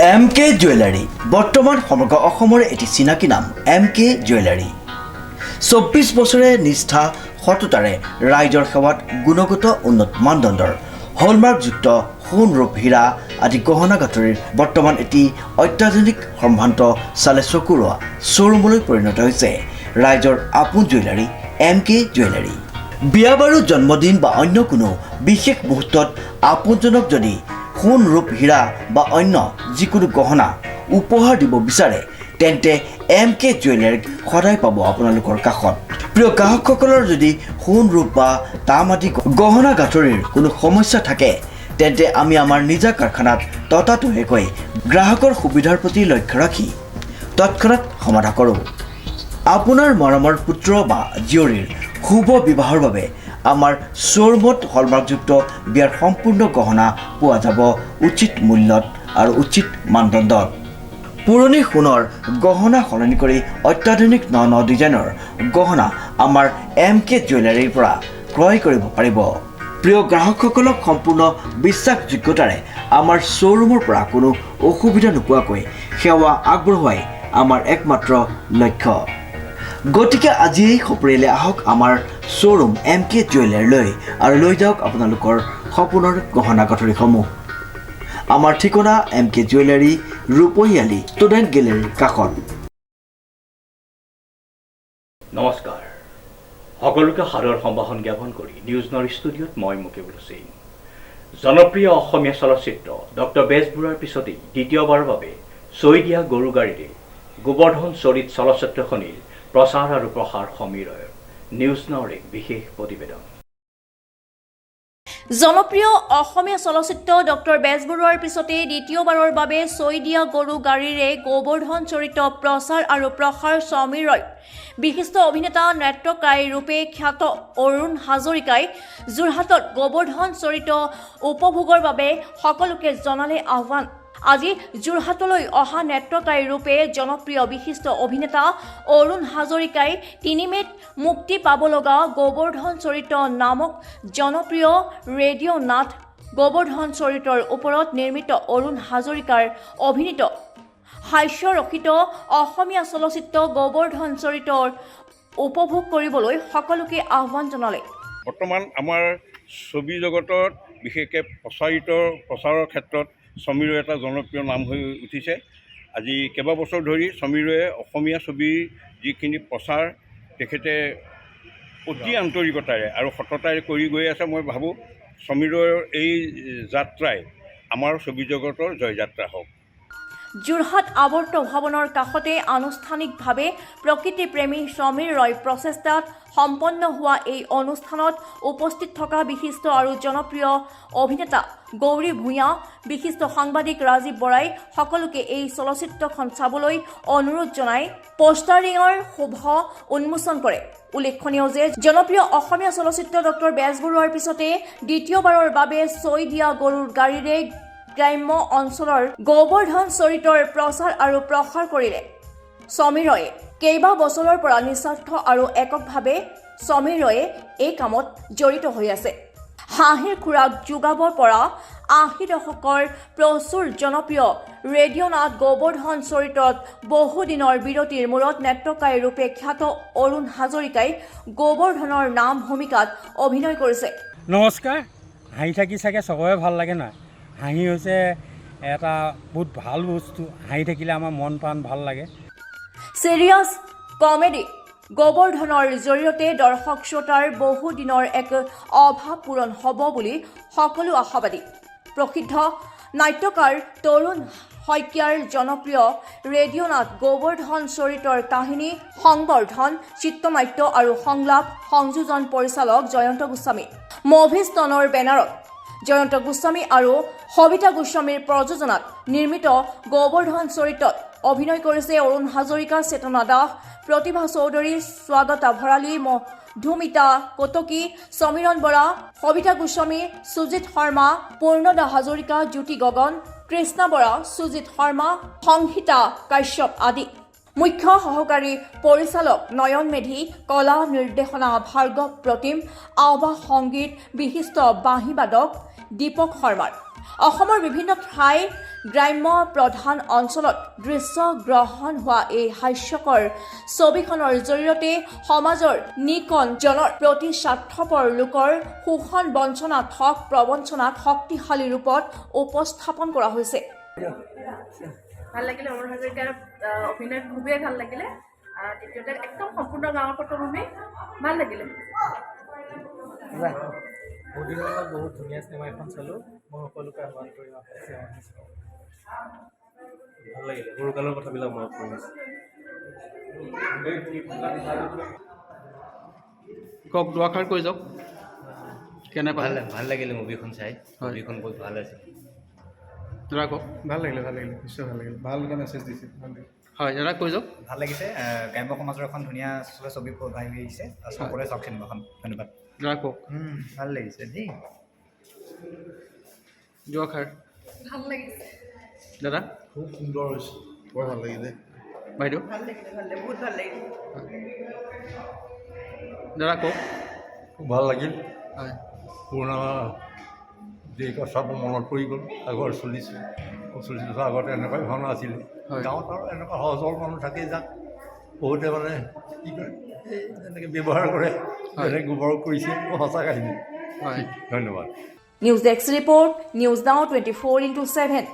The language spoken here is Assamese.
MK জুৱেলাৰী বৰ্তমান সমগ্ৰ অসমৰ এটি চিনাকি নাম MK জুৱেলাৰী 24 বছৰে নিষ্ঠা সততাৰে ৰাইজৰ সেৱাত গুণগত উন্নত মানদণ্ডৰ হলমাৰ্কযুক্ত সোণ ৰূপ হীৰা আদি গহনা গাঁথৰিৰ বৰ্তমান এটি অত্যাধুনিক সম্ভ্ৰান্ত চালে চকুৰোৱা শ্ব'ৰুমলৈ পৰিণত হৈছে ৰাইজৰ আপোন জুৱেলাৰী MK জুৱেলাৰী। বিয়া বাৰু জন্মদিন বা অন্য কোনো বিশেষ মুহূৰ্তত আপোনজনক যদি সোণ ৰূপ হীৰা বা অন্য যিকোনো গহনা উপহাৰ দিব বিচাৰে তেন্তে MK জুৱেলাৰীক সদায় পাব আপোনালোকৰ কাষত। প্ৰিয় গ্ৰাহকসকলৰ যদি সোণ ৰূপ বা তাম আদি গহনা গাঁথৰিৰ কোনো সমস্যা থাকে তেন্তে আমি আমাৰ নিজা কাৰখানাত ততাতৈয়াকৈ গ্ৰাহকৰ সুবিধাৰ প্ৰতি লক্ষ্য ৰাখি তৎক্ষণাত সমাধা কৰোঁ। আপোনাৰ মৰমৰ পুত্ৰ বা জীয়ৰীৰ শুভ বিবাহৰ বাবে আমাৰ শ্ব'ৰুমত হলমাৰ্কযুক্ত বিয়াৰ সম্পূৰ্ণ গহনা পোৱা যাব উচিত মূল্যত আৰু উচিত মানদণ্ডত। পুৰণি সোণৰ গহনা সলনি কৰি অত্যাধুনিক ন ডিজাইনৰ গহনা আমাৰ MK জুৱেলাৰীৰ পৰা ক্ৰয় কৰিব পাৰিব। প্ৰিয় গ্ৰাহকসকলক সম্পূৰ্ণ বিশ্বাসযোগ্যতাৰে আমাৰ শ্ব'ৰুমৰ পৰা কোনো অসুবিধা নোপোৱাকৈ সেৱা আগবঢ়োৱাই আমাৰ একমাত্ৰ লক্ষ্য। গতিকে আজিয়েই সপৰিয়ালে আহক আমাৰ শ্ব'ৰুম MK জুৱেলাৰীলৈ আৰু লৈ যাওক আপোনালোকৰ সপোনৰ গহনা গাঁথৰিসমূহ। আমাৰ ঠিকনা MK জুৱেলাৰী ৰূপহীয়ালী ষ্টুডেণ্ট গেলেৰীৰ কাষত। নমস্কাৰ, সকলোকে সাদৰ সম্ভাষণ জ্ঞাপন কৰি নিউজ নৰ ষ্টুডিঅ'ত মই মুকেবুল হুছেইন। জনপ্ৰিয় অসমীয়া চলচ্চিত্ৰ ডক্টৰ বেজবৰুৱাৰ পিছতেই দ্বিতীয়বাৰৰ বাবে চৈ দিয়া গৰু গাড়ীৰে গোবৰ্ধন চৰিত চলচ্চিত্ৰখনিৰ প্ৰচাৰ আৰু প্ৰসাৰ সমীৰয়ৰ নিউজ নৰ এক বিশেষ প্ৰতিবেদন। জনপ্ৰিয় অসমীয়া চলচ্চিত্ৰ ডক্টৰ বেজবৰুৱাৰ পিছতে দ্বিতীয়বাৰৰ বাবে চৈ দিয়া গৰু গাড়ীৰে গোবৰ্ধন চৰিত প্ৰচাৰ আৰু প্ৰসাৰ সমীৰয় বিশিষ্ট অভিনেতা নাট্যকাৰ ৰূপে খ্যাত অৰুণ হাজৰিকাই যোৰহাটত গোবৰ্ধন চৰিত উপভোগৰ বাবে সকলোকে জনালে আহ্বান। আজি যোৰহাটলৈ অহা নাট্যকাৰ ৰূপে জনপ্ৰিয় বিশিষ্ট অভিনেতা অৰুণ হাজৰিকাই 3 মে'ত মুক্তি পাব লগা গোবৰ্ধন চৰিত নামক জনপ্ৰিয় ৰেডিঅ' নাট গোবৰ্ধন চৰিতৰ ওপৰত নিৰ্মিত অৰুণ হাজৰিকাৰ অভিনীত হাস্যৰসিত অসমীয়া চলচ্চিত্ৰ গোবৰ্ধন চৰিতৰ উপভোগ কৰিবলৈ সকলোকে আহ্বান জনালে। বৰ্তমান আমাৰ ছবি জগতত বিশেষকৈ প্ৰচাৰৰ ক্ষেত্ৰত সমীৰয় এটা জনপ্ৰিয় নাম হৈ উঠিছে। আজি কেইবাবছৰ ধৰি সমীৰয়ে অসমীয়া ছবিৰ যিখিনি প্ৰচাৰ তেখেতে অতি আন্তৰিকতাৰে আৰু সততাৰে কৰি গৈ আছে। মই ভাবোঁ সমীৰয়ৰ এই যাত্ৰাই আমাৰ ছবি জগতৰ জয়যাত্ৰা হওক। যোৰহাট আৱৰ্ত ভৱনৰ কাষতে আনুষ্ঠানিকভাৱে প্ৰকৃতিপ্ৰেমী সমীৰ ৰয় প্ৰচেষ্টাত সম্পন্ন হোৱা এই অনুষ্ঠানত উপস্থিত থকা বিশিষ্ট আৰু জনপ্ৰিয় অভিনেতা গৌৰী ভূঞা, বিশিষ্ট সাংবাদিক ৰাজীৱ বৰাই সকলোকে এই চলচ্চিত্ৰখন চাবলৈ অনুৰোধ জনাই পোষ্টাৰিঙৰ শুভ উন্মোচন কৰে। উল্লেখনীয় যে জনপ্ৰিয় অসমীয়া চলচ্চিত্ৰ ডক্টৰ বেজবৰুৱাৰ পিছতে দ্বিতীয়বাৰৰ বাবে চৈ দিয়া গৰুৰ গাড়ীৰে গ্ৰাম্য অঞ্চলৰ গোবৰ্ধন চৰিতৰ প্ৰচাৰ আৰু প্ৰসাৰ কৰিলে সমীৰয়ে। কেইবা বছৰৰ পৰা নিস্বাৰ্থ আৰু এককভাৱে সমীৰয়ে এই কামত জড়িত হৈ আছে। হাঁহিৰ খোৰাক যোগাব পৰা 80 দশকৰ প্ৰচুৰ জনপ্ৰিয় ৰেডিঅ' নাট গোবৰ্ধন চৰিতত বহুদিনৰ বিৰতিৰ মূৰত নাট্যকাৰ ৰূপে খ্যাত অৰুণ হাজৰিকাই গোবৰ্ধনৰ নাম ভূমিকাত অভিনয় কৰিছে। নমস্কাৰ। হাঁহি থাকি চাগে চবৰে ভাল লাগে নহয়। হাঁহি হৈছে এটা বহুত ভাল বস্তু। হাঁহি থাকিলে আমাৰ মন প্ৰাণ ভাল লাগে। চিৰিয়াছ কমেডি গোবৰ্ধনৰ জৰিয়তে দৰ্শক শ্ৰোতাৰ বহুদিনৰ এক অভাৱ পূৰণ হ'ব বুলি সকলো আশাবাদী। প্ৰসিদ্ধ নাট্যকাৰ তৰুণ শইকীয়াৰ জনপ্ৰিয় ৰেডিঅ' নাট গোবৰ্ধন চৰিতৰ কাহিনী সংবৰ্ধন, চিত্ৰনাট্য আৰু সংলাপ সংযোজন পৰিচালক জয়ন্ত গোস্বামী। মুভিষ্টনৰ বেনাৰত জয়ন্ত গোস্বামী আৰু সবিতা গোস্বামীৰ প্ৰযোজনাত নিৰ্মিত গোবৰ্ধন চৰিতত অভিনয় কৰিছে অৰুণ হাজৰিকা, চেতনা দাস, প্ৰতিভা চৌধুৰী, স্বাগতা ভৰালী, মধুমিতা কটকী, সমীৰণ বৰা, সবিতা গোস্বামী, সুজিত শৰ্মা, পূৰ্ণদা হাজৰিকা, জ্যোতি গগন, কৃষ্ণা বৰা, সুজিত শৰ্মা, সংহিতা কাশ্যপ আদি। মুখ্য সহকাৰী পৰিচালক নয়ন মেধি, কলা নিৰ্দেশনা ভাৰ্গৱ প্ৰতিম, আৱাস সংগীত বিশিষ্ট বাঁহীবাদক দীপক শৰ্মাৰ। অসমৰ বিভিন্ন ঠাইৰ গ্ৰাম্য প্ৰধান অঞ্চলত দৃশ্যগ্ৰহণ হোৱা এই হাস্যকৰ ছবিখনৰ জৰিয়তে সমাজৰ নিকঞ্জনৰ প্ৰতি স্বাৰ্থপৰ লোকৰ শোষণ বঞ্চনা ঠগ প্ৰবঞ্চনাক শক্তিশালী ৰূপত উপস্থাপন কৰা হৈছে। ভাল লাগিলে অমৰ হাজৰিকাৰ অভিনয় খুবেই ভাল লাগিলে। দ্বিতীয়তে একদম সম্পূৰ্ণ গাঁৱৰ পটভূমি ভাল লাগিলে। বহুদিনৰ মূৰত বহুত ধুনীয়া চিনেমা এখন চালোঁ। মই সকলোকে আহ্বান কৰিম ভাল লাগিলে। সৰুকালৰ কথাবিলাক মনত পৰিছে। কওক দুআষাৰ কৈ যাওক কেনে পালে? ভাল লাগিলে মুভিখন চাই। মুভিখন বহুত ভাল আছে। দাদা কওক। ভাল লাগিলে নিশ্চয় ভাল লাগিলে। ভাল এটা মেছেজ দিছে। হয় দাদা কৈ যাওক। ভাল লাগিছে। গ্ৰাম্য সমাজৰ এখন ধুনীয়া ছবি প্ৰভাৱ আহিছে। সকলোৱে চাওক চিনেমাখন। ধন্যবাদ। দাদা কওক। ভাল লাগিছে দেই। দুআষাৰ। ভাল লাগিছে। দাদা খুব সুন্দৰ হৈছে। বৰ ভাল লাগিলে। বাইদেউ। ভাল লাগিলে বহুত ভাল লাগিলে। দাদা কওক। খুব ভাল লাগিল। হয় পুৰণা যে কথাবোৰ মনত পৰি গ'ল। আগৰ 40 বছৰ আগতে এনেকুৱা ভাওনা আছিলে। হয়। গাঁৱত আৰু এনেকুৱা সহজ সৰল মানুহ থাকেই যাক বহুতে মানে কি কৰে এই এনেকৈ ব্যৱহাৰ কৰে। যেনে গোবৰ কৰিছে সঁচা কাহিনী। হয় ধন্যবাদ। News desk report, news now 24/7।